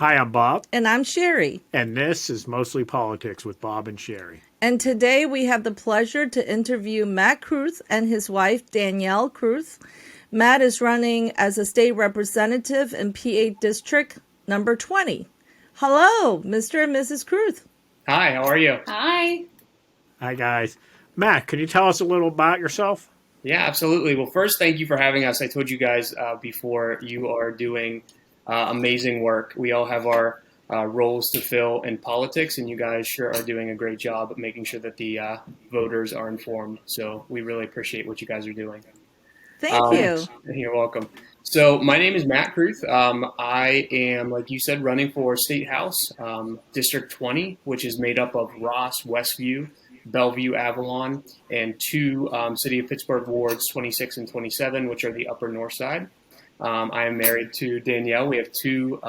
Hi, I'm Bob, And I'm Sherry. and this is Mostly Politics with Bob and Sherry. And today we have the pleasure to interview Matt Kruth and his wife, Danielle Kruth. Matt is running as a state representative in PA District number 20. Hello, Mr. and Mrs. Kruth. Hi, how are you? Hi. Hi, guys. Matt, can you tell us a little about yourself? Yeah, absolutely. Well, first, thank you for having us. I told you guys before you are doing amazing work. We all have our roles to fill in politics, and you guys sure are doing a great job of making sure that the voters are informed. So we really appreciate what you guys are doing. Thank you. You're welcome. So my name is Matt Kruth. I am, like you said, running for State House, District 20, which is made up of Ross, Westview, Bellevue, Avalon, and two City of Pittsburgh wards, 26 and 27, which are the Upper North Side. I am married to Danielle. We have two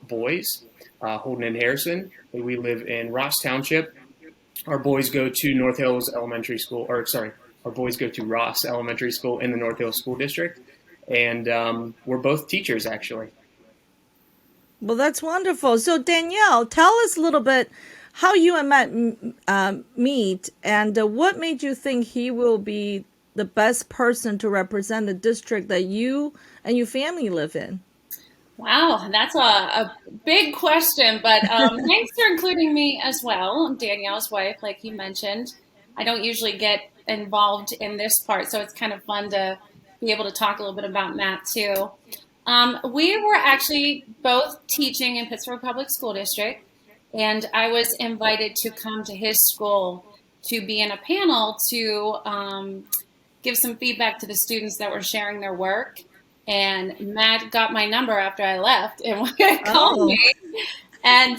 boys, Holden and Harrison. We live in Ross Township. Our boys go to North Hills Elementary School, or sorry, our boys go to Ross Elementary School in the North Hills School District. And we're both teachers, actually. Well, that's wonderful. So, Danielle, tell us a little bit how you and Matt meet and what made you think he will be the best person to represent the district that you and your family live in. Wow, that's a big question, but thanks for including me as well. I'm Danielle's wife, like you mentioned. I don't usually get involved in this part, so it's kind of fun to be able to talk a little bit about Matt too. We were actually both teaching in Pittsburgh Public School District, and I was invited to come to his school to be in a panel to give some feedback to the students that were sharing their work. And Matt got my number after I left and called me. And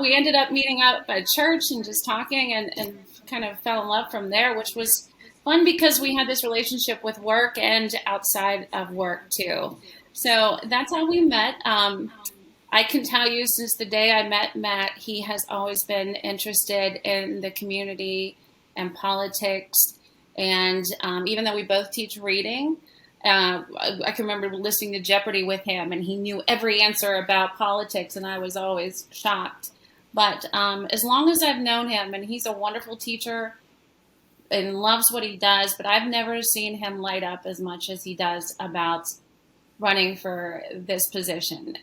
we ended up meeting up at church and just talking and kind of fell in love from there, which was fun because we had this relationship with work and outside of work too. So that's how we met. I can tell you since the day I met Matt, he has always been interested in the community and politics. And even though we both teach reading, I can remember listening to Jeopardy with him, and he knew every answer about politics, and I was always shocked. But as long as I've known him, and he's a wonderful teacher and loves what he does, but I've never seen him light up as much as he does about running for this position.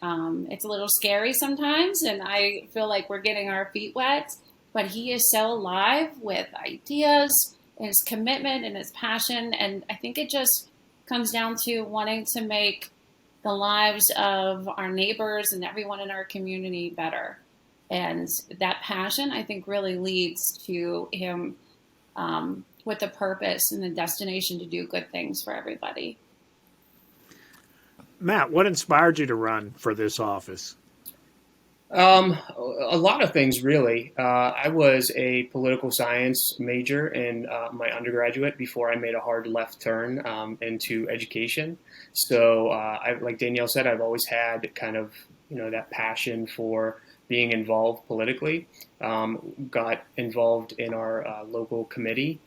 It's a little scary sometimes, and I feel like we're getting our feet wet, but he is so alive with ideas and his commitment and his passion, and I think it just comes down to wanting to make the lives of our neighbors and everyone in our community better. And that passion, I think, really leads to him with a purpose and a destination to do good things for everybody. Matt, what inspired you to run for this office? A lot of things, really. I was a political science major in my undergraduate before I made a hard left turn into education. So, like Danielle said, I've always had kind of, that passion for being involved politically. Got involved in our local committee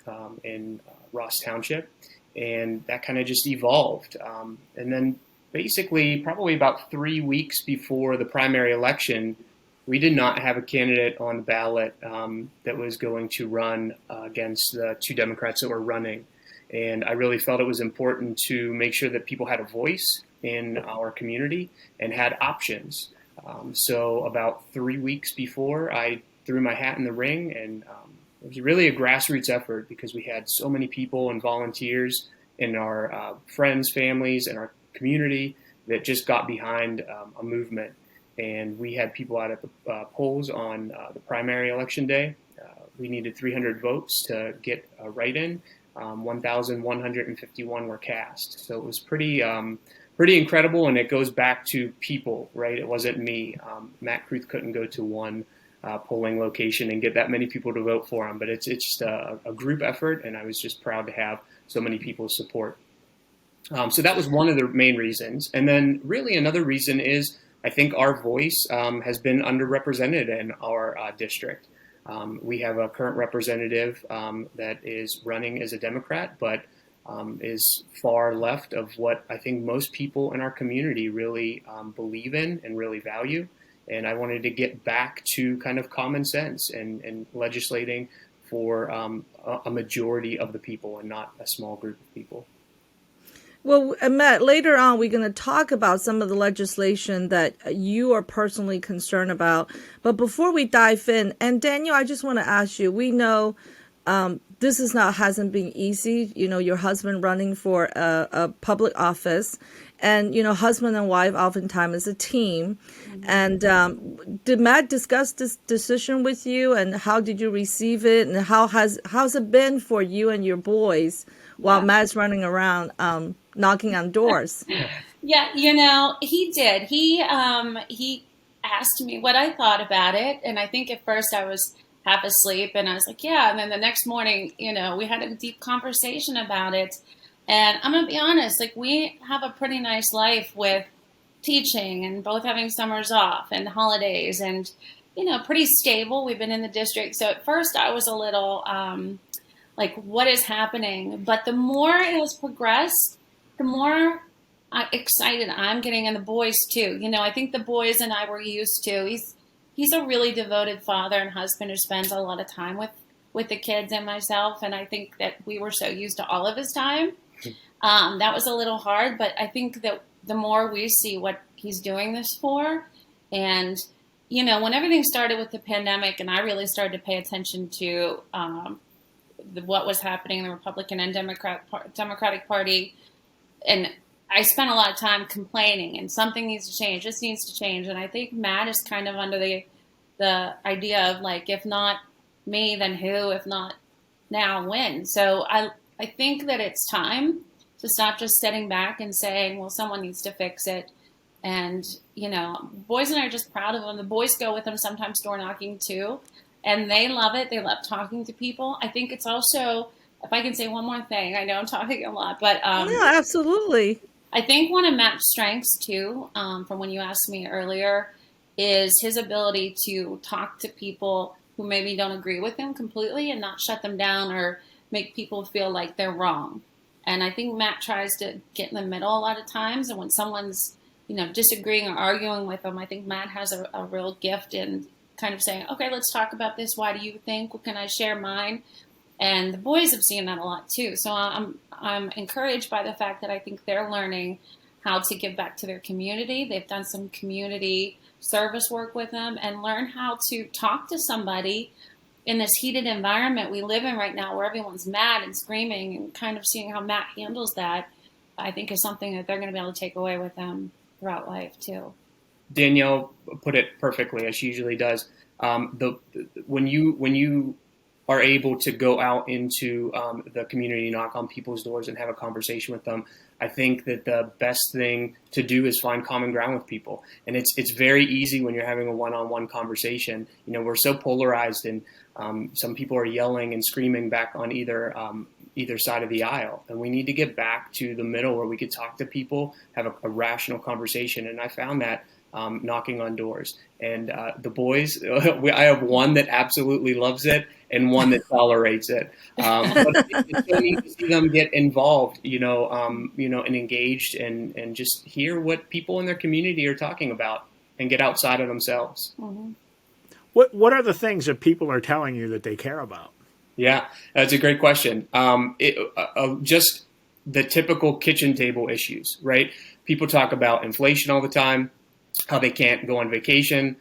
in Ross Township, and that kind of just evolved. And then basically, probably about 3 weeks before the primary election, we did not have a candidate on the ballot that was going to run against the two Democrats that were running. And I really felt it was important to make sure that people had a voice in our community and had options. So about 3 weeks before, I threw my hat in the ring, and it was really a grassroots effort because we had so many people and volunteers in our friends, families, and our community that just got behind a movement. And we had people out at the polls on the primary election day. We needed 300 votes to get a write-in. 1,151 were cast. So it was pretty incredible, and it goes back to people, right? It wasn't me. Matt Kruth couldn't go to one polling location and get that many people to vote for him, but it's just a group effort, and I was just proud to have so many people's support. So that was one of the main reasons. And then really another reason is I think our voice has been underrepresented in our district. We have a current representative that is running as a Democrat, but is far left of what I think most people in our community really believe in and really value. And I wanted to get back to kind of common sense and legislating for a majority of the people and not a small group of people. Well, Matt, later on, we're going to talk about some of the legislation that you are personally concerned about. But before we dive in, and Daniel, I just want to ask you, we know this hasn't been easy. You know, your husband running for a public office, and, you know, husband and wife oftentimes is a team. And did Matt discuss this decision with you, and how did you receive it? And how's it been for you and your boys while Matt's running around knocking on doors? Yeah, you know, he did. He asked me what I thought about it, and I think at first I was half asleep, and I was like, yeah. And then the next morning, you know, we had a deep conversation about it. And I'm gonna be honest, like, we have a pretty nice life with teaching and both having summers off and holidays, and, you know, pretty stable. We've been in the district, so at first I was a little like, what is happening? But the more it has progressed, the more excited I'm getting, and the boys too. You know, I think the boys and I were used to. He's a really devoted father and husband who spends a lot of time with the kids and myself, and I think that we were so used to all of his time. That was a little hard, but I think that the more we see what he's doing this for, and, you know, when everything started with the pandemic, and I really started to pay attention to what was happening in the Republican and Democratic Party, and I spent a lot of time complaining, and something needs to change. This needs to change. And I think Matt is kind of under the idea of, like, if not me, then who? If not now, when? So I think that it's time to stop just sitting back and saying, well, someone needs to fix it. And, you know, boys and I are just proud of him. The boys go with him sometimes door knocking too, and they love it. They love talking to people. I think it's also, if I can say one more thing, I know I'm talking a lot, but yeah, absolutely. I think one of Matt's strengths too, from when you asked me earlier, is his ability to talk to people who maybe don't agree with him completely and not shut them down or make people feel like they're wrong. And I think Matt tries to get in the middle a lot of times. And when someone's, you know, disagreeing or arguing with him, I think Matt has a real gift in kind of saying, okay, let's talk about this. Why do you think? What can I share mine? And the boys have seen that a lot too. So I'm encouraged by the fact that I think they're learning how to give back to their community. They've done some community service work with them and learn how to talk to somebody in this heated environment we live in right now, where everyone's mad and screaming, and kind of seeing how Matt handles that, I think is something that they're going to be able to take away with them throughout life too. Danielle put it perfectly, as she usually does. When you are able to go out into the community, knock on people's doors, and have a conversation with them, I think that the best thing to do is find common ground with people. And it's very easy when you're having a one-on-one conversation. You know, we're so polarized, and some people are yelling and screaming back on either side of the aisle. And we need to get back to the middle where we could talk to people, have a rational conversation. And I found that knocking on doors. And the boys, I have one that absolutely loves it and one that tolerates it. But it's so neat to see them get involved, and engaged, and just hear what people in their community are talking about and get outside of themselves. Mm-hmm. What are the things that people are telling you that they care about? Yeah, that's a great question. Just the typical kitchen table issues, right? People talk about inflation all the time, how they can't go on vacation,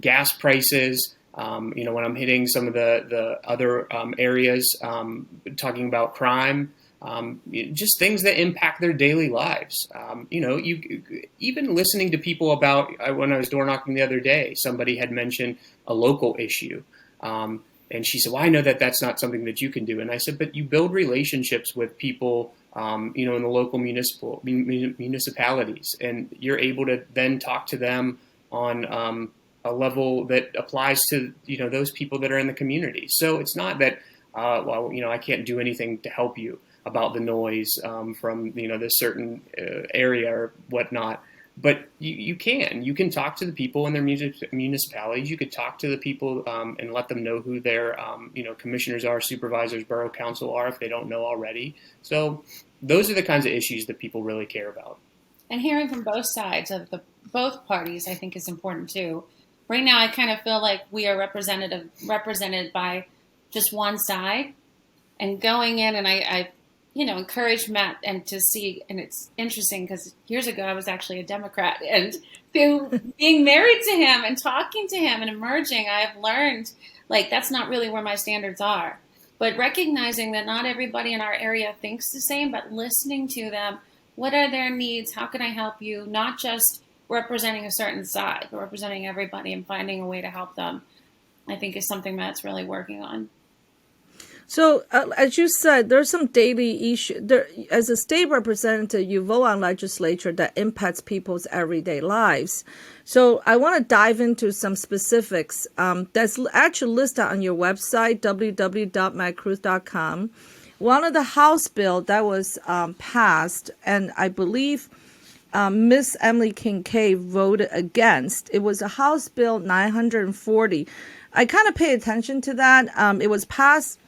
gas prices. When I'm hitting some of the other areas, talking about crime, just things that impact their daily lives. You even listening to people about, when I was door knocking the other day, somebody had mentioned a local issue. And she said, well, I know that that's not something that you can do. And I said, but you build relationships with people, in the local municipalities, and you're able to then talk to them on a level that applies to, those people that are in the community. So it's not that, I can't do anything to help you about the noise from, this certain area or whatnot. But you can talk to the people in their municipalities. You could talk to the people and let them know who their commissioners are, supervisors, borough council are, if they don't know already. So those are the kinds of issues that people really care about. and hearing from both sides of both parties, I think, is important too. Right now, I kind of feel like we are represented by just one side, and going in, and I encourage Matt and to see, and it's interesting because years ago I was actually a Democrat, and through being married to him and talking to him and emerging, I've learned like that's not really where my standards are. But recognizing that not everybody in our area thinks the same, but listening to them, what are their needs? How can I help you? Not just representing a certain side, but representing everybody and finding a way to help them, I think is something Matt's really working on. So, as you said, there's some daily issue. There, as a state representative, you vote on legislature that impacts people's everyday lives. So, I want to dive into some specifics. That's actually listed on your website, www.macruth.com. One of the House bill that was passed, and I believe Miss Emily Kincaid voted against. It was a House Bill 940. I kind of pay attention to that. It was passed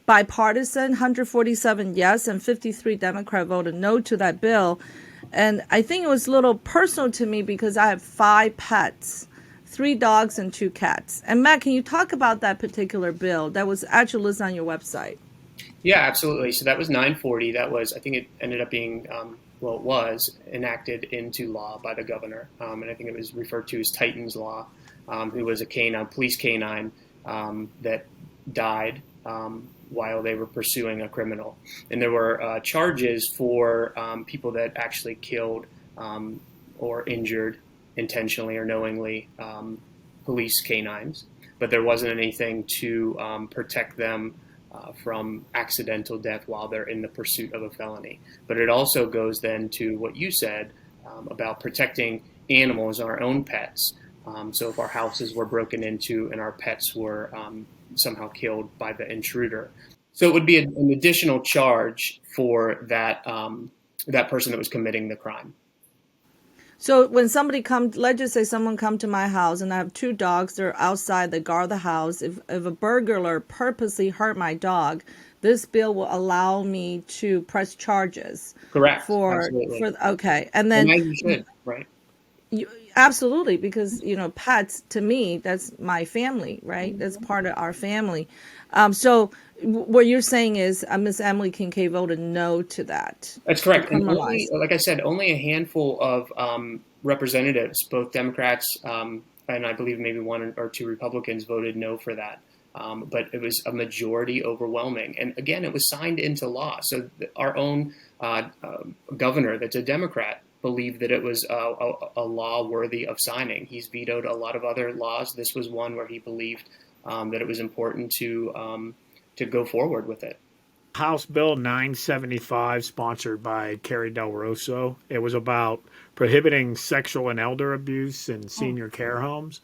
bipartisan, 147 yes and 53 Democrat voted no to that bill. And I think it was a little personal to me because I have 5 pets, 3 dogs and 2 cats. And Matt, can you talk about that particular bill that was actually listed on your website? Yeah, absolutely. So that was 940. That was, I think it ended up being, it was enacted into law by the governor. And I think it was referred to as Titan's Law, who was a police canine that died while they were pursuing a criminal. And there were charges for people that actually killed or injured intentionally or knowingly police canines. But there wasn't anything to protect them from accidental death while they're in the pursuit of a felony. But it also goes then to what you said about protecting animals, our own pets. So if our houses were broken into and our pets were somehow killed by the intruder. So it would be an additional charge for that that person that was committing the crime. So when somebody let's just say someone come to my house and I have 2 dogs, they're outside, they guard the house. If a burglar purposely hurt my dog, this bill will allow me to press charges. Correct. For okay. And then and you should, right? Absolutely, because pets to me, that's my family, right? That's part of our family. So what you're saying is Miss Emily Kincaid voted no to that. That's correct. And only, like I said, only a handful of representatives, both Democrats and I believe maybe 1 or 2 Republicans, voted no for that. But it was a majority overwhelming. And again, it was signed into law. So our own governor, that's a Democrat, believed that it was a law worthy of signing. He's vetoed a lot of other laws. This was one where he believed that it was important to go forward with it. House Bill 975, sponsored by Carrie Del Rosso. It was about prohibiting sexual and elder abuse in senior care homes.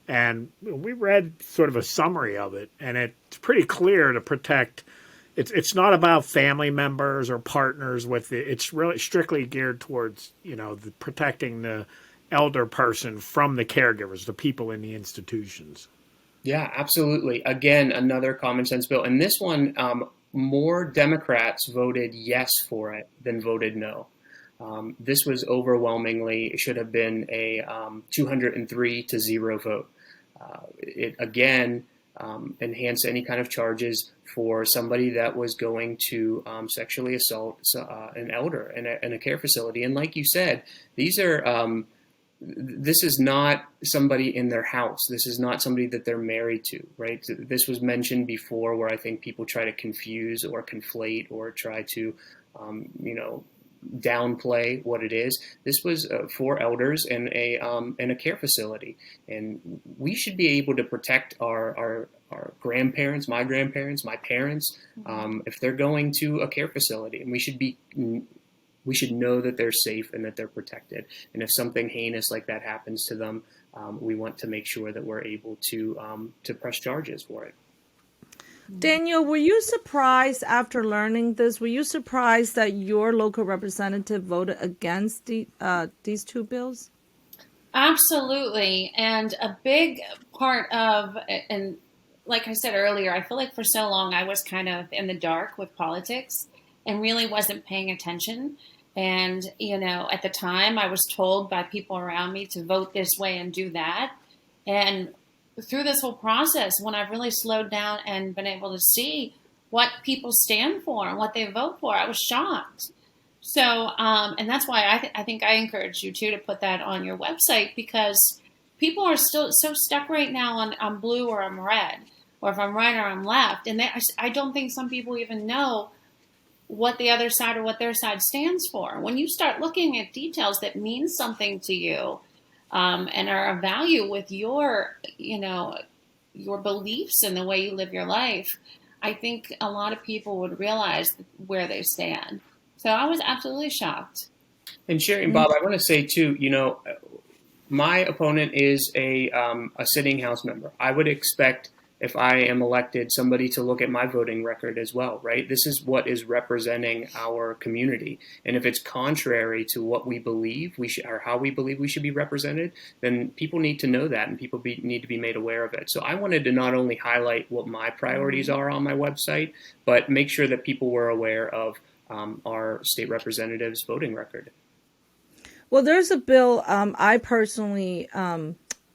And we read sort of a summary of it, and it's pretty clear to protect. It's not about family members or partners with it. It's really strictly geared towards, protecting the elder person from the caregivers, the people in the institutions. Yeah, absolutely. Again, another common sense bill. And this one, more Democrats voted yes for it than voted no. This was overwhelmingly, it should have been a 203-0 vote. It again enhanced any kind of charges for somebody that was going to sexually assault an elder in a care facility. And like you said, these are this is not somebody in their house. This is not somebody that they're married to, right? This was mentioned before, where I think people try to confuse or conflate or try to, downplay what it is. This was for elders in a care facility, and we should be able to protect our grandparents, my grandparents, my parents, if they're going to a care facility, and we should know that they're safe and that they're protected. And if something heinous like that happens to them, we want to make sure that we're able to press charges for it. Danielle, were you surprised after learning this? Were you surprised that your local representative voted against these 2 bills? Absolutely. And a big part of, and like I said earlier, I feel like for so long I was kind of in the dark with politics and really wasn't paying attention. And, at the time I was told by people around me to vote this way and do that. And through this whole process, when I've really slowed down and been able to see what people stand for and what they vote for, I was shocked. So, and that's why I think I encourage you too to put that on your website, because people are still so stuck right now on I'm blue or I'm red, or if I'm right or I'm left. And I don't think some people even know what the other side or what their side stands for. When you start looking at details that mean something to you, and are of value with your beliefs and the way you live your life, I think a lot of people would realize where they stand. So I was absolutely shocked. And Sherry and Bob, I want to say too, my opponent is a sitting House member. I would expect, if I am elected, somebody to look at my voting record as well, right? This is what is representing our community. And if it's contrary to what we believe we should, or how we believe we should be represented, then people need to know that, and people need to be made aware of it. So I wanted to not only highlight what my priorities are on my website, but make sure that people were aware of our state representative's voting record. Well, there's a bill. I personally,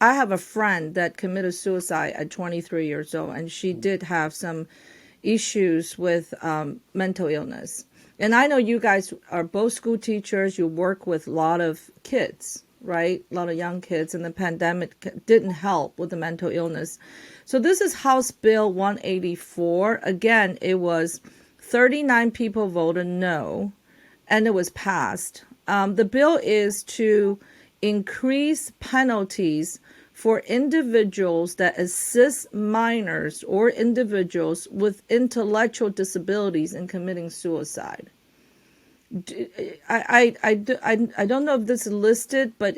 I have a friend that committed suicide at 23 years old, and she did have some issues with mental illness. And I know you guys are both school teachers. You work with a lot of kids, right? A lot of young kids, and the pandemic didn't help with the mental illness. So this is House Bill 184. Again, it was 39 people voted no, and it was passed. The bill is to increase penalties for individuals that assist minors or individuals with intellectual disabilities in committing suicide. I don't know if this is listed, but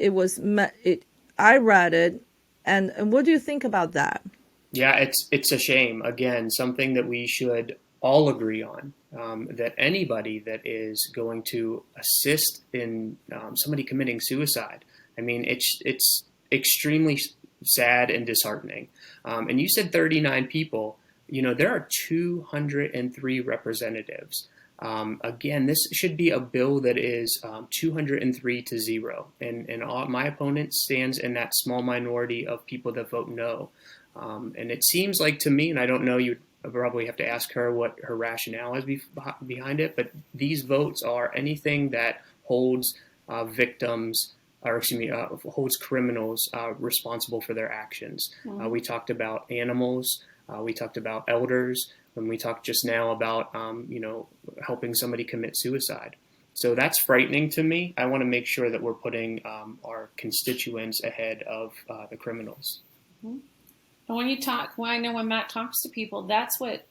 I read it, and what do you think about that? Yeah, it's a shame. Again, something that we should all agree on, that anybody that is going to assist in somebody committing suicide, I mean, it's extremely sad and disheartening. And you said 39 people. There are 203 representatives. Again, this should be a bill that is 203 to 0. And my opponent stands in that small minority of people that vote no. And it seems like to me, and I don't know, you probably have to ask her what her rationale is behind it, but these votes are anything that holds victims, or excuse me, holds criminals responsible for their actions. Mm-hmm. We talked about animals, we talked about elders, and we talked just now about helping somebody commit suicide. So that's frightening to me. I want to make sure that we're putting our constituents ahead of the criminals. Mm-hmm. And I know when Matt talks to people, that's what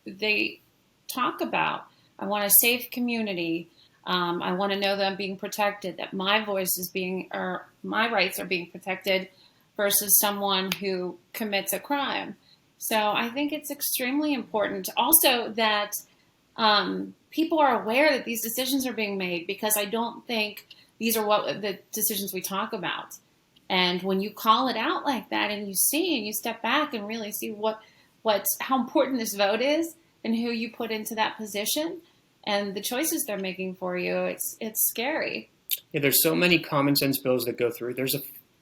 they talk about. I want a safe community. I want to know that I'm being protected, that my voice is or my rights are being protected versus someone who commits a crime. So I think it's extremely important also that people are aware that these decisions are being made, because I don't think these are what the decisions we talk about. And when you call it out like that, and you see and you step back and really see how important this vote is and who you put into that position and the choices they're making for you, it's scary. Yeah, there's so many common sense bills that go through. There's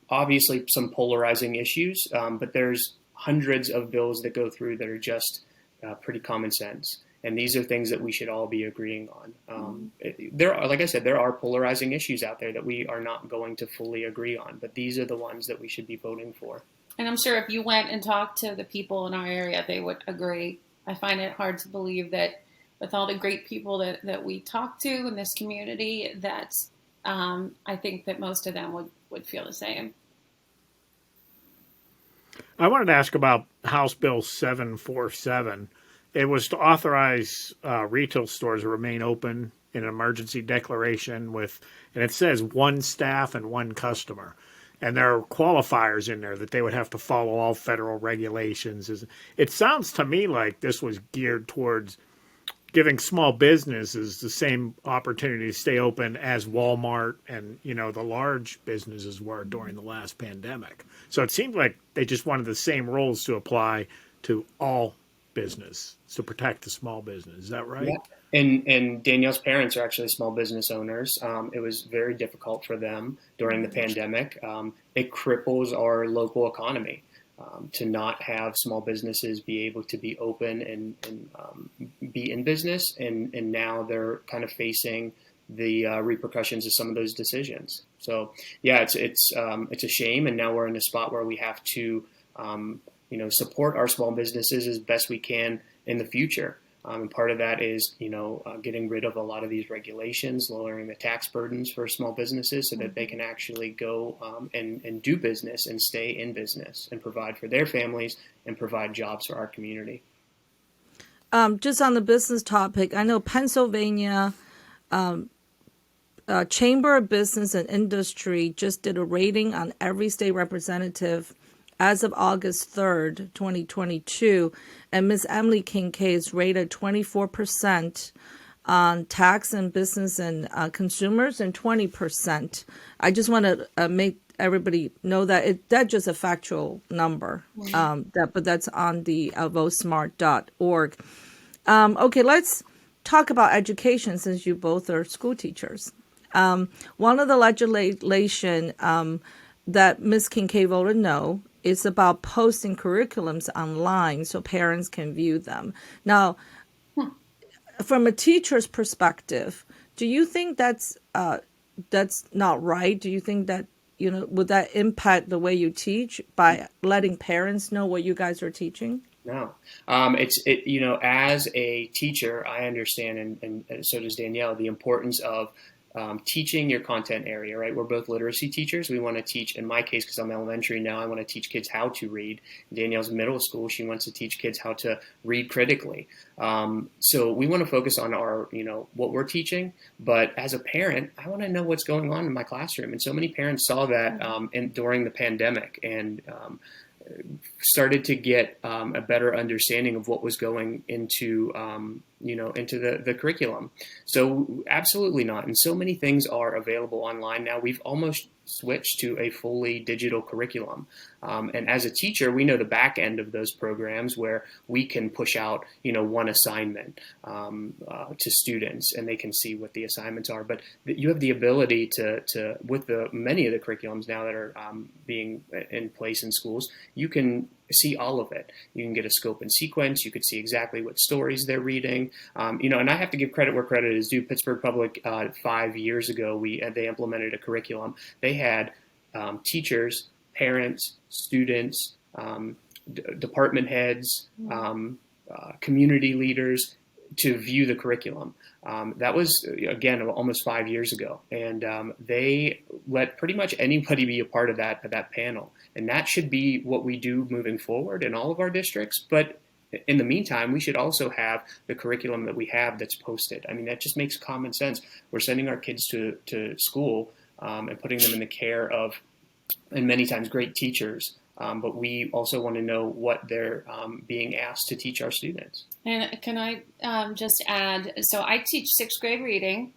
obviously some polarizing issues, but there's hundreds of bills that go through that are just pretty common sense. And these are things that we should all be agreeing on. Like I said, there are polarizing issues out there that we are not going to fully agree on, but these are the ones that we should be voting for. And I'm sure if you went and talked to the people in our area, they would agree. I find it hard to believe that with all the great people that we talk to in this community, that I think that most of them would feel the same. I wanted to ask about House Bill 747. It was to authorize retail stores to remain open in an emergency declaration and it says one staff and one customer. And there are qualifiers in there that they would have to follow all federal regulations. It sounds to me like this was geared towards giving small businesses the same opportunity to stay open as Walmart and, the large businesses were during the last pandemic. So it seemed like they just wanted the same rules to apply to all business to protect the small business. Is that right? Yeah. And Danielle's parents are actually small business owners. It was very difficult for them during the pandemic. It cripples our local economy to not have small businesses be able to be open and be in business. And now they're kind of facing the repercussions of some of those decisions. So yeah, it's a shame. And now we're in a spot where we have to support our small businesses as best we can in the future. And part of that is, getting rid of a lot of these regulations, lowering the tax burdens for small businesses so that they can actually go and do business and stay in business and provide for their families and provide jobs for our community. Just on the business topic, I know Pennsylvania Chamber of Business and Industry just did a rating on every state representative as of August 3rd, 2022, and Ms. Emily Kincaid is rated 24% on tax and business and consumers and 20%. I just want to make everybody know that that's just a factual number, but that's on the votesmart.org. Okay, let's talk about education since you both are school teachers. One of the legislation that Ms. Kincaid voted no is about posting curriculums online so parents can view them. Now, from a teacher's perspective, do you think that's not right? Do you think that, would that impact the way you teach by letting parents know what you guys are teaching? No, as a teacher, I understand, and so does Danielle, the importance of teaching your content area, right? We're both literacy teachers. We want to teach, in my case, because I'm elementary now, I want to teach kids how to read. Danielle's middle school, she wants to teach kids how to read critically. So we want to focus on our, what we're teaching. But as a parent, I want to know what's going on in my classroom. And so many parents saw that during the pandemic and started to get a better understanding of what was going into the curriculum. So absolutely not. And so many things are available online now. We've almost switched to a fully digital curriculum. And as a teacher, we know the back end of those programs where we can push out, one assignment to students and they can see what the assignments are. But you have the ability to with many of the curriculums now that are being in place in schools, you can see all of it. You can get a scope and sequence. You could see exactly what stories they're reading. And I have to give credit where credit is due. Pittsburgh Public 5 years ago, they implemented a curriculum. They had teachers, parents, students, department heads, community leaders to view the curriculum. That was, again, almost 5 years ago. And they let pretty much anybody be a part of that panel. And that should be what we do moving forward in all of our districts. But in the meantime, we should also have the curriculum that we have that's posted. I mean, that just makes common sense. We're sending our kids to school and putting them in the care of, and many times, great teachers. But we also want to know what they're being asked to teach our students. And can I just add, so I teach 6th grade reading,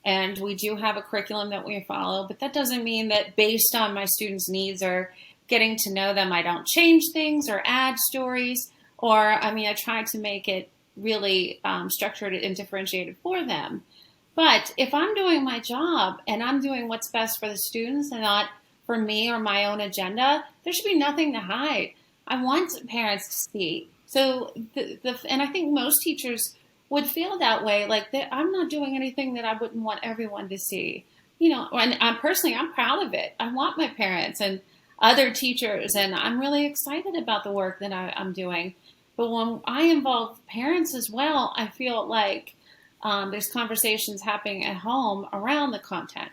and we do have a curriculum that we follow, but that doesn't mean that based on my students' needs or getting to know them, I don't change things or add stories, I try to make it really structured and differentiated for them. But if I'm doing my job and I'm doing what's best for the students and not for me or my own agenda, there should be nothing to hide. I want parents to see. So, and I think most teachers would feel that way, like I'm not doing anything that I wouldn't want everyone to see. And I'm proud of it. I want my parents and other teachers, and I'm really excited about the work that I'm doing. But when I involve parents as well, I feel like there's conversations happening at home around the content.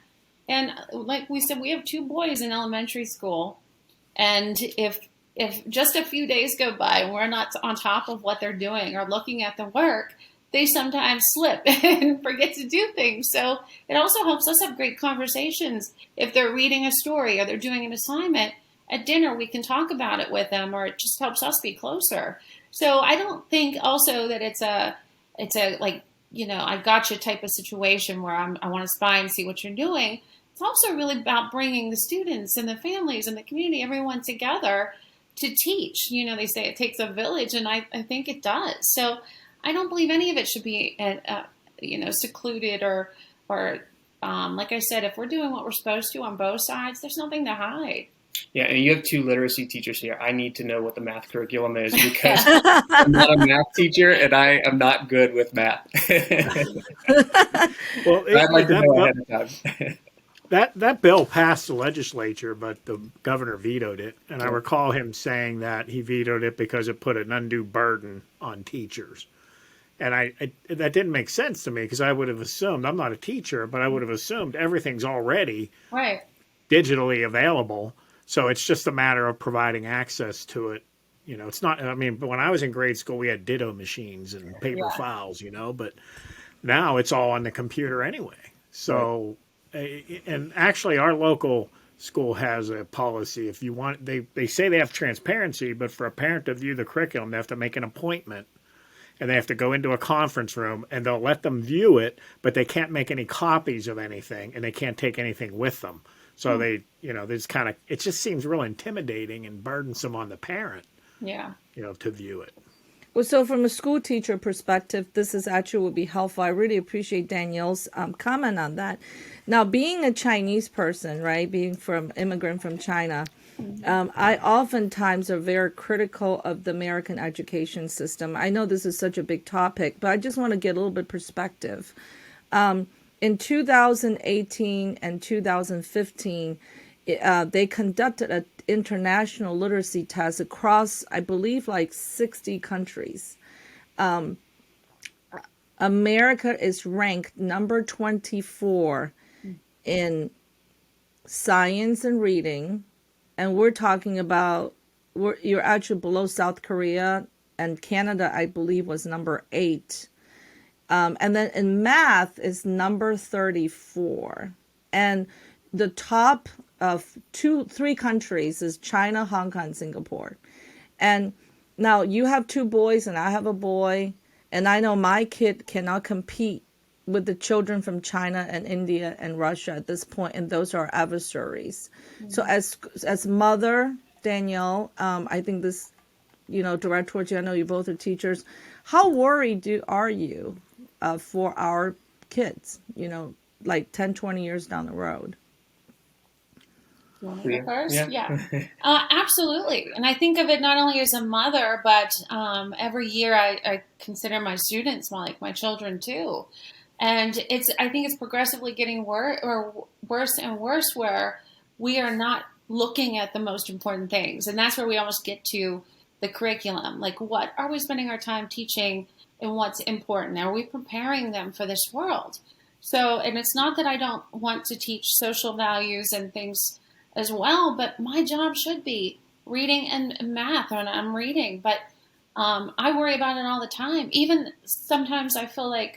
And like we said, we have 2 boys in elementary school. And if just a few days go by and we're not on top of what they're doing or looking at the work, they sometimes slip and forget to do things. So it also helps us have great conversations. If they're reading a story or they're doing an assignment at dinner, we can talk about it with them, or it just helps us be closer. So I don't think also that it's a like, I gotcha type of situation where I want to spy and see what you're doing. It's also really about bringing the students and the families and the community, everyone together to teach. They say it takes a village, and I think it does. So I don't believe any of it should be secluded or like I said, if we're doing what we're supposed to on both sides, there's nothing to hide. Yeah, and you have two literacy teachers here. I need to know what the math curriculum is because Yeah. I'm not a math teacher and I am not good with math. Well, I'd like to know ahead of time. that bill passed the legislature, but the governor vetoed it. And I recall him saying that he vetoed it because it put an undue burden on teachers. And that didn't make sense to me because I would have assumed, I'm not a teacher, but I would have assumed everything's already Right. digitally available. So it's just a matter of providing access to it. It's not, I mean, but when I was in grade school, we had ditto machines and paper Yeah. files, but now it's all on the computer anyway. So, and actually our local school has a policy. If you want, they say they have transparency, but for a parent to view the curriculum, they have to make an appointment and they have to go into a conference room and they'll let them view it, but they can't make any copies of anything and they can't take anything with them. So there's kind of, it just seems real intimidating and burdensome on the parent, Yeah. to view it. Well, so from a school teacher perspective, this is actually would be helpful. I really appreciate Danielle's comment on that. Now, being a Chinese person, right, being from immigrant from China, I oftentimes are very critical of the American education system. I know this is such a big topic, but I just want to get a little bit perspective. In 2018 and 2015, they conducted an international literacy test across, I believe, like 60 countries. America is ranked number 24 in science and reading, and we're talking about, you're actually below South Korea, and Canada, I believe, was number 8. And then in math is number 34. And the top of 3 countries is China, Hong Kong, Singapore. And now you have 2 boys and I have a boy. And I know my kid cannot compete with the children from China and India and Russia at this point. And those are adversaries. Mm-hmm. So as mother, Danielle, I think this, direct towards you, I know you both are teachers. How worried are you for our kids, like 10, 20 years down the road? You want to go first? Yeah. Absolutely. And I think of it not only as a mother, but every year I consider my students like my children too. And I think it's progressively getting worse and worse where we are not looking at the most important things. And that's where we almost get to the curriculum. Like, what are we spending our time teaching and what's important? Are we preparing them for this world? So, and it's not that I don't want to teach social values and things as well, but my job should be reading and math when I'm reading. But I worry about it all the time. Even sometimes I feel like,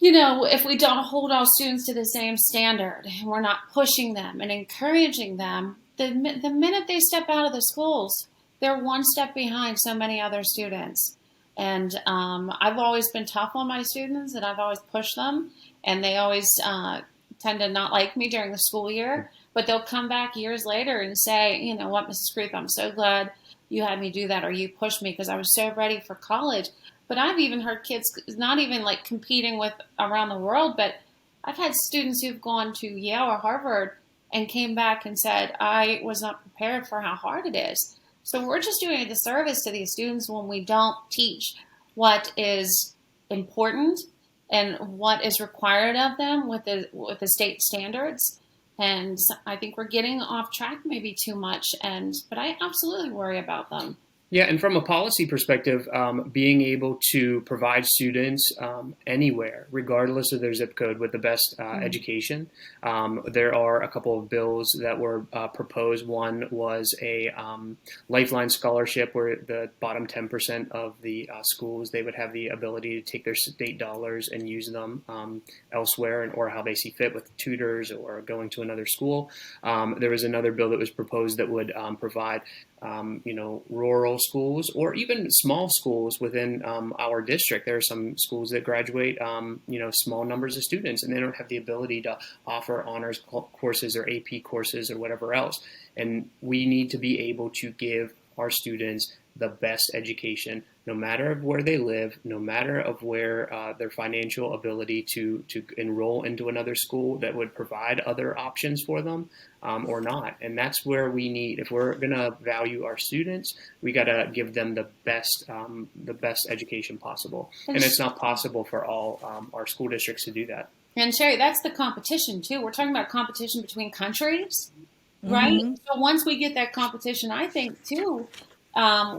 if we don't hold all students to the same standard and we're not pushing them and encouraging them, the minute they step out of the schools, they're one step behind so many other students. And I've always been tough on my students and I've always pushed them, and they always tend to not like me during the school year, but they'll come back years later and say, you know what, Mrs. Kruth, I'm so glad you had me do that, or you pushed me because I was so ready for college. But I've even heard kids not even like competing with around the world, but I've had students who've gone to Yale or Harvard and came back and said, I was not prepared for how hard it is. So we're just doing a disservice to these students when we don't teach what is important and what is required of them with the state standards. And I think we're getting off track maybe too much, but I absolutely worry about them. Yeah, and from a policy perspective, being able to provide students anywhere, regardless of their zip code, with the best education. There are a couple of bills that were proposed. One was a lifeline scholarship where the bottom 10% of the schools, they would have the ability to take their state dollars and use them elsewhere, or how they see fit with tutors or going to another school. There was another bill that was proposed that would provide rural schools or even small schools within our district. There are some schools that graduate, small numbers of students, and they don't have the ability to offer honors courses or AP courses or whatever else. And we need to be able to give our students the best education, no matter of where they live, no matter of where their financial ability to enroll into another school that would provide other options for them or not. And that's where we need, if we're going to value our students, we got to give them the best education possible. And it's not possible for all our school districts to do that. And Sherry, that's the competition too. We're talking about competition between countries, right? So once we get that competition, I think too,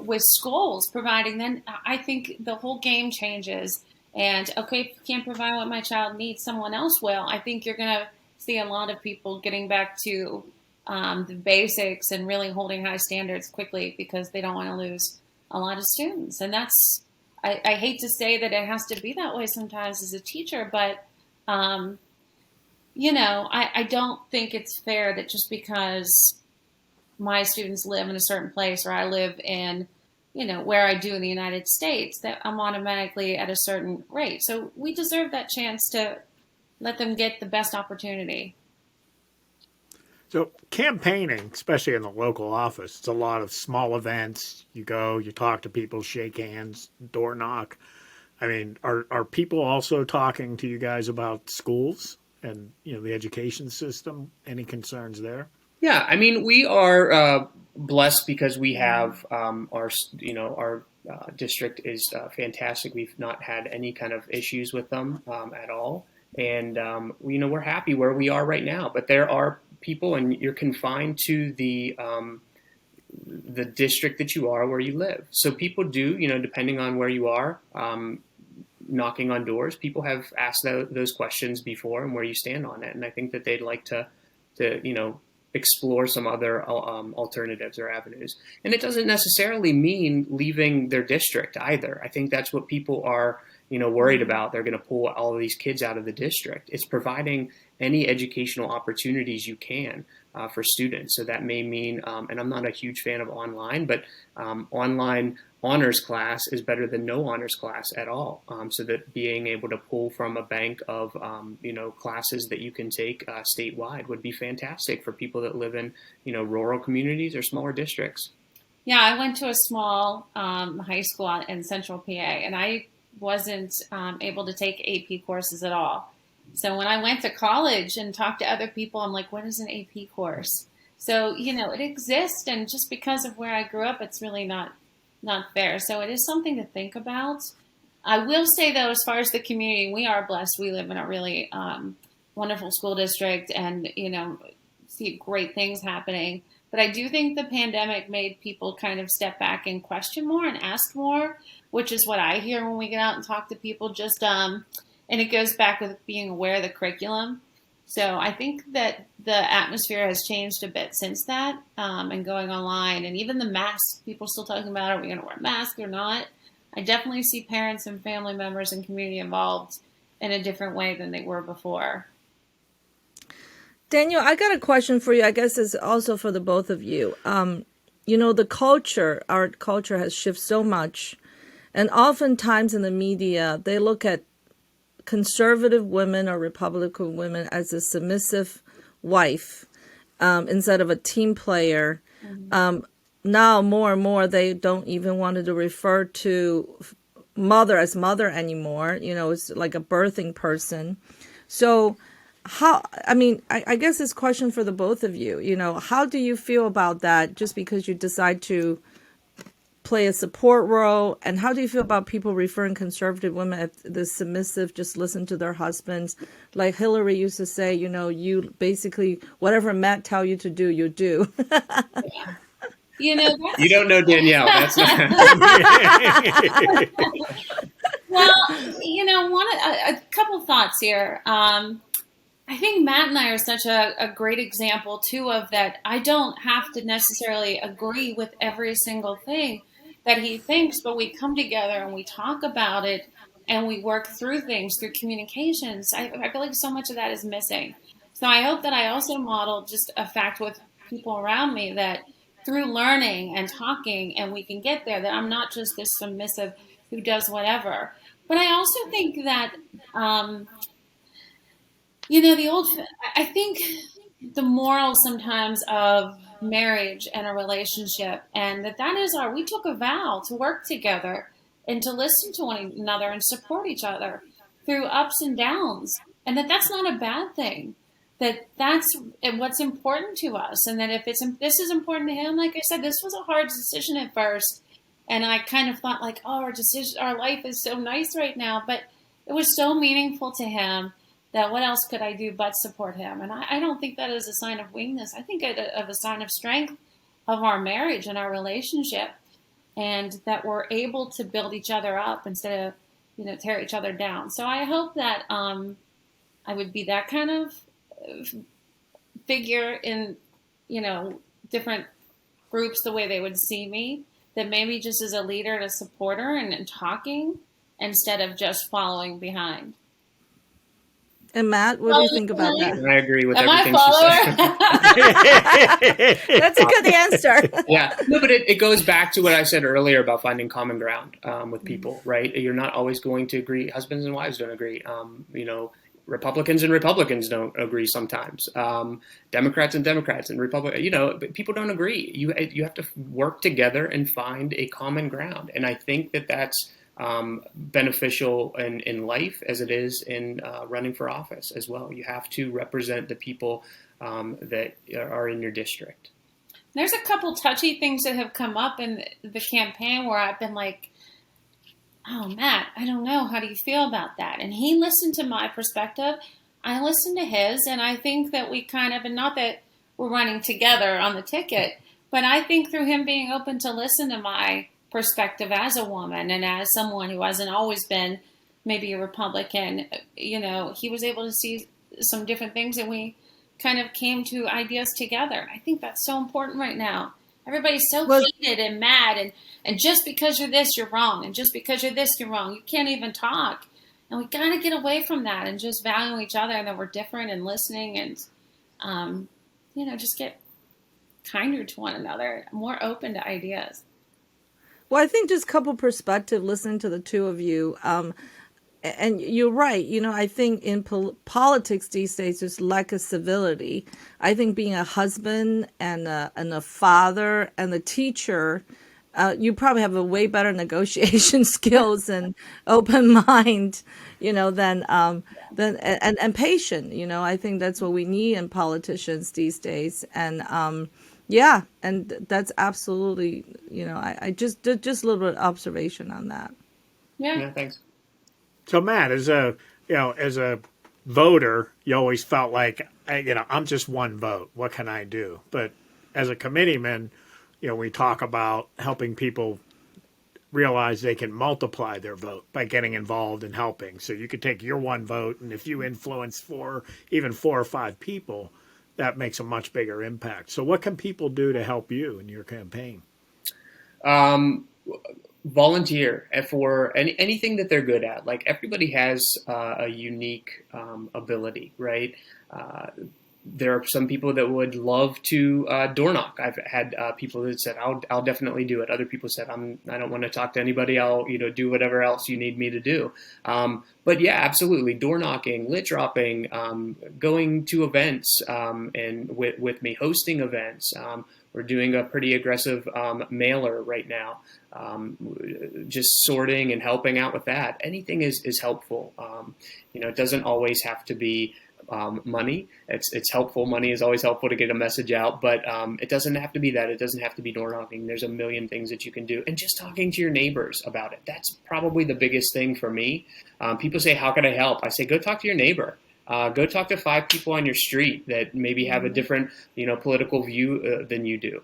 with schools providing, then I think the whole game changes. And okay, if you can't provide what my child needs, someone else will. I think you're going to see a lot of people getting back to the basics and really holding high standards quickly because they don't want to lose a lot of students. And that's, I hate to say that it has to be that way sometimes as a teacher, but I don't think it's fair that just because my students live in a certain place or I live in, where I do in the United States, that I'm automatically at a certain rate. So we deserve that chance to let them get the best opportunity. So campaigning, especially in the local office, it's a lot of small events. You go, you talk to people, shake hands, door knock. I mean, are people also talking to you guys about schools and the education system? Any concerns there? Yeah, I mean, we are blessed because we have our district is fantastic. We've not had any kind of issues with them at all, and we're happy where we are right now. But there are people, and you're confined to the district that you are where you live. So people do, depending on where you are, knocking on doors. People have asked those questions before and where you stand on it, and I think that they'd like to explore some other alternatives or avenues. And it doesn't necessarily mean leaving their district either. I think that's what people are, worried about. They're going to pull all of these kids out of the district. It's providing any educational opportunities you can for students. So that may mean, and I'm not a huge fan of online, but online honors class is better than no honors class at all. So that being able to pull from a bank of, classes that you can take statewide would be fantastic for people that live in, rural communities or smaller districts. Yeah, I went to a small high school in Central PA, and I wasn't able to take AP courses at all. So when I went to college and talked to other people, I'm like, what is an AP course? So, it exists, and just because of where I grew up, it's really not fair. So it is something to think about. I will say, though, as far as the community, we are blessed. We live in a really wonderful school district and, see great things happening. But I do think the pandemic made people kind of step back and question more and ask more, which is what I hear when we get out and talk to people. And it goes back with being aware of the curriculum. So I think that the atmosphere has changed a bit since that, and going online, and even the masks. People still talking about, are we going to wear masks or not? I definitely see parents and family members and community involved in a different way than they were before. Danielle, I got a question for you. I guess it's also for the both of you. The culture, our culture has shifted so much. And oftentimes in the media, they look at conservative women or Republican women as a submissive wife instead of a team player. Now, more and more, they don't even want to refer to mother as mother anymore. It's like a birthing person. So I guess this question for the both of you, how do you feel about that just because you decide to play a support role? And how do you feel about people referring conservative women as the submissive, just listen to their husbands? Like Hillary used to say, you basically, whatever Matt tell you to do, you do. You don't know Danielle. That's Well, a couple thoughts here. I think Matt and I are such a great example, too, of that. I don't have to necessarily agree with every single thing that he thinks, but we come together and we talk about it and we work through things through communications. I feel like so much of that is missing. So I hope that I also model just a fact with people around me that through learning and talking, and we can get there, that I'm not just this submissive who does whatever. But I also think that, I think the moral sometimes of marriage and a relationship, and that is we took a vow to work together and to listen to one another and support each other through ups and downs, and that's not a bad thing. That's what's important to us, and that if this is important to him, like I said, this was a hard decision at first, and I kind of thought like, oh, our life is so nice right now, but it was so meaningful to him that what else could I do but support him? And I don't think that is a sign of weakness. I think of a sign of strength of our marriage and our relationship, and that we're able to build each other up instead of, tear each other down. So I hope that I would be that kind of figure in, different groups, the way they would see me, that maybe just as a leader and a supporter and talking instead of just following behind. And Matt, what do you think about that? I agree with Am everything I she said. That's a good answer. Yeah, no, but it goes back to what I said earlier about finding common ground with people, right? You're not always going to agree. Husbands and wives don't agree. Republicans and Republicans don't agree sometimes. Democrats and Democrats and Republicans, people don't agree. You have to work together and find a common ground. And I think that's beneficial in life as it is in running for office as well. You have to represent the people that are in your district. There's a couple touchy things that have come up in the campaign where I've been like, oh, Matt, I don't know. How do you feel about that? And he listened to my perspective. I listened to his. And I think that we kind of, and not that we're running together on the ticket, but I think through him being open to listen to my perspective as a woman and as someone who hasn't always been maybe a Republican, he was able to see some different things, and we kind of came to ideas together. I think that's so important right now. Everybody's so heated and mad, and just because you're this, you're wrong, and just because you're this, you're wrong. You can't even talk. And we got to get away from that and just value each other and that we're different and listening and, just get kinder to one another, more open to ideas. Well, I think just couple perspective, listening to the two of you, and you're right. I think in politics these days, there's lack of civility. I think being a husband and a father and a teacher, you probably have a way better negotiation skills and open mind, than and patient. I think that's what we need in politicians these days. And yeah, and that's absolutely, I just a little bit of observation on that. Yeah, thanks. So Matt, as a voter, you always felt like, I'm just one vote. What can I do? But as a committeeman, we talk about helping people realize they can multiply their vote by getting involved and helping. So you could take your one vote, and if you influence even 4 or 5 people, that makes a much bigger impact. So what can people do to help you in your campaign? Volunteer for anything that they're good at. Like, everybody has a unique ability, right? There are some people that would love to door knock. I've had people that said, I'll definitely do it. Other people said, I don't want to talk to anybody. I'll do whatever else you need me to do. But yeah, absolutely. Door knocking, lit dropping, going to events and with me, hosting events. We're doing a pretty aggressive mailer right now. Just sorting and helping out with that. Anything is helpful. It doesn't always have to be money. It's helpful. Money is always helpful to get a message out, but it doesn't have to be that. It doesn't have to be door knocking. There's a million things that you can do, and just talking to your neighbors about it. That's probably the biggest thing for me. People say, "How can I help?" I say, "Go talk to your neighbor. Go talk to 5 people on your street that maybe have a different, political view than you do."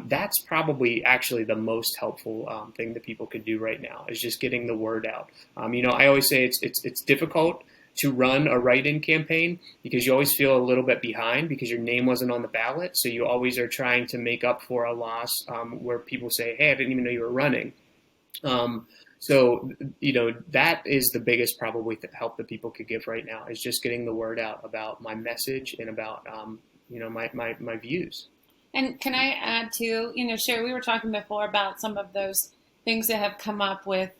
That's probably actually the most helpful thing that people could do right now, is just getting the word out. I always say it's difficult to run a write-in campaign because you always feel a little bit behind because your name wasn't on the ballot. So you always are trying to make up for a loss where people say, "Hey, I didn't even know you were running." So, that is the biggest probably help that people could give right now, is just getting the word out about my message and about, my views. And can I add too, Sherry, we were talking before about some of those things that have come up with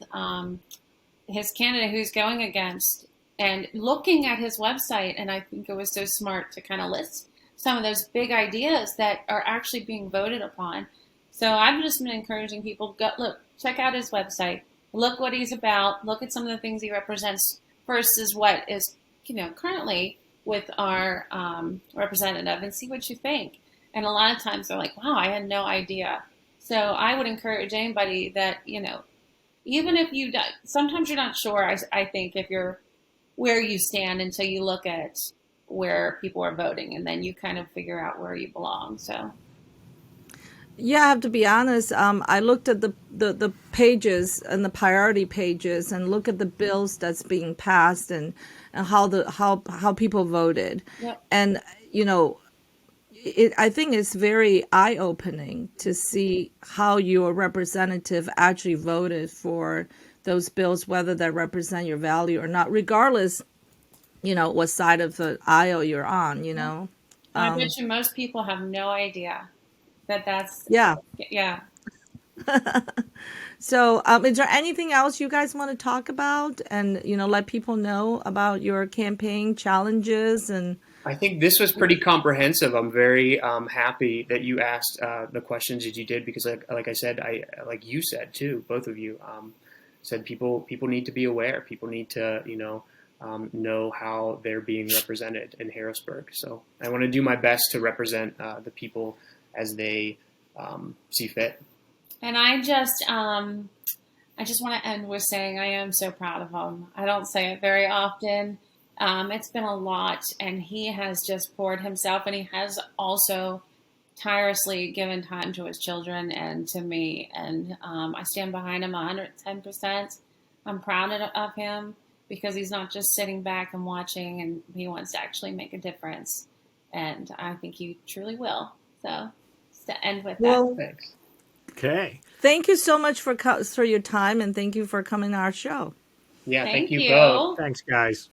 his candidate who's going against, and looking at his website. And I think it was so smart to kind of list some of those big ideas that are actually being voted upon. So I've just been encouraging people to go look, check out his website, look what he's about, look at some of the things he represents versus what is, currently with our representative, and see what you think. And a lot of times they're like, wow, I had no idea. So I would encourage anybody that, even if sometimes you're not sure, I think, if you're where you stand until you look at where people are voting, and then you kind of figure out where you belong. So Yeah, I have to be honest. I looked at the pages and the priority pages, and look at the bills that's being passed, and how people voted. yep. And I think it's very eye opening to see how your representative actually voted for those bills, whether they represent your value or not, regardless, what side of the aisle you're on. I bet you most people have no idea that's, Yeah. yeah. So, is there anything else you guys want to talk about, and let people know about your campaign challenges? And I think this was pretty comprehensive. I'm very happy that you asked the questions that you did, because, like I said, like you said too, both of you said people need to be aware. People need to know how they're being represented in Harrisburg. So I want to do my best to represent the people as they see fit. And I just want to end with saying I am so proud of him. I don't say it very often. It's been a lot, and he has just poured himself, and he has also tirelessly given time to his children and to me. And I stand behind him 110%. I'm proud of him, because he's not just sitting back and watching, and he wants to actually make a difference. And I think he truly will. So, just to end with that. Well, Thanks. Okay. thank you so much for your time, and thank you for coming to our show. Yeah, Thank thank you you. both. Thanks, guys.